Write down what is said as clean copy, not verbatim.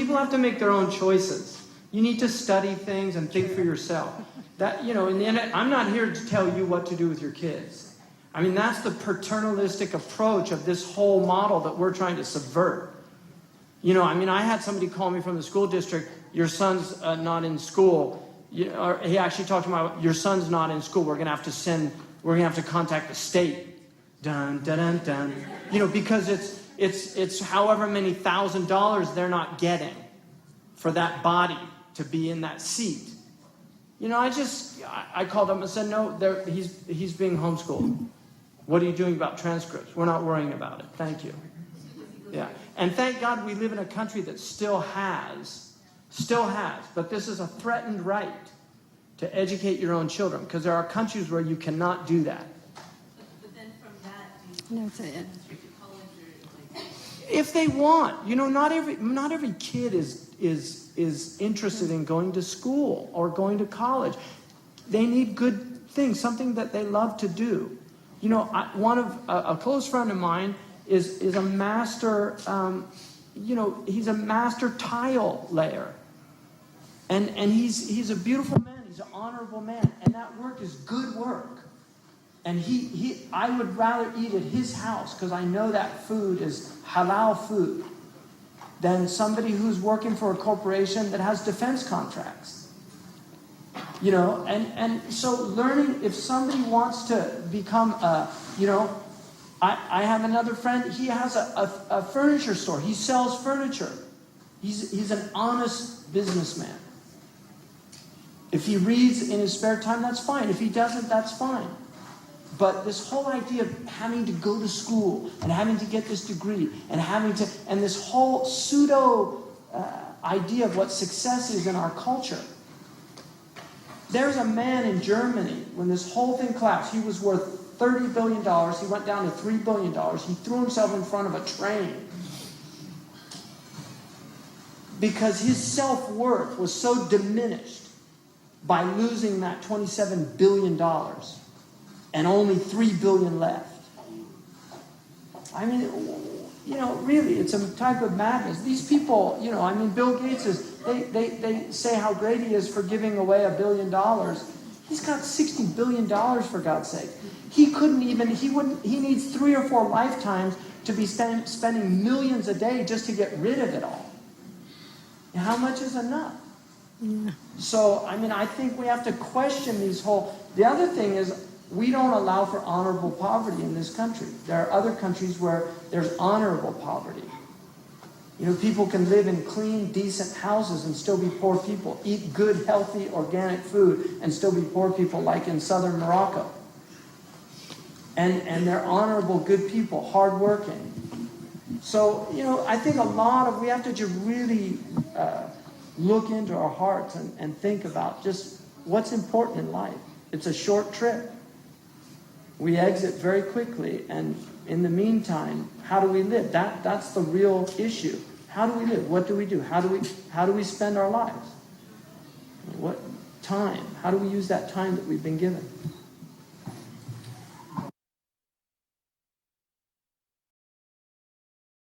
people have to make their own choices. You need to study things and think for yourself. That, in the end, I'm not here to tell you what to do with your kids. I mean, that's the paternalistic approach of this whole model that we're trying to subvert. I had somebody call me from the school district, your son's not in school. Or he actually talked about, your son's not in school, we're going to have to contact the state. Dun, dun, dun, dun. Because it's however many $1,000 they're not getting for that body to be in that seat. I called him and said, no, he's being homeschooled. What are you doing about transcripts? We're not worrying about it. Thank you. Yeah. And thank God we live in a country that still has, but this is a threatened right to educate your own children, because there are countries where you cannot do that. But then from that, do you college or if they want, not every kid is interested in going to school or going to college. They need good things, something that they love to do. A close friend of mine is a master. He's a master tile layer, and he's a beautiful man. He's an honorable man, and that work is good work. And I would rather eat at his house, because I know that food is halal food, than somebody who's working for a corporation that has defense contracts. And so learning, if somebody wants to become I have another friend, he has a furniture store. He sells furniture. He's an honest businessman. If he reads in his spare time, that's fine. If he doesn't, that's fine. But this whole idea of having to go to school and having to get this degree and this whole pseudo idea of what success is in our culture. There's a man in Germany, when this whole thing collapsed, he was worth $30 billion. He went down to $3 billion. He threw himself in front of a train because his self-worth was so diminished by losing that $27 billion and only $3 billion left. I mean, really, it's a type of madness. These people, Bill Gates they say how great he is for giving away $1 billion. He's got $60 billion, for God's sake. He needs 3 or 4 lifetimes to be spending millions a day just to get rid of it all. And how much is enough? Yeah. So, I think we have to question the other thing is, we don't allow for honorable poverty in this country. There are other countries where there's honorable poverty. People can live in clean, decent houses and still be poor people. Eat good, healthy, organic food and still be poor people, like in southern Morocco. And they're honorable, good people, hardworking. So, I think we have to just really look into our hearts and think about just what's important in life. It's a short trip. We exit very quickly, and in the meantime, how do we live? That's the real issue. How do we live? What do we do? How do we spend our lives? What time? How do we use that time that we've been given?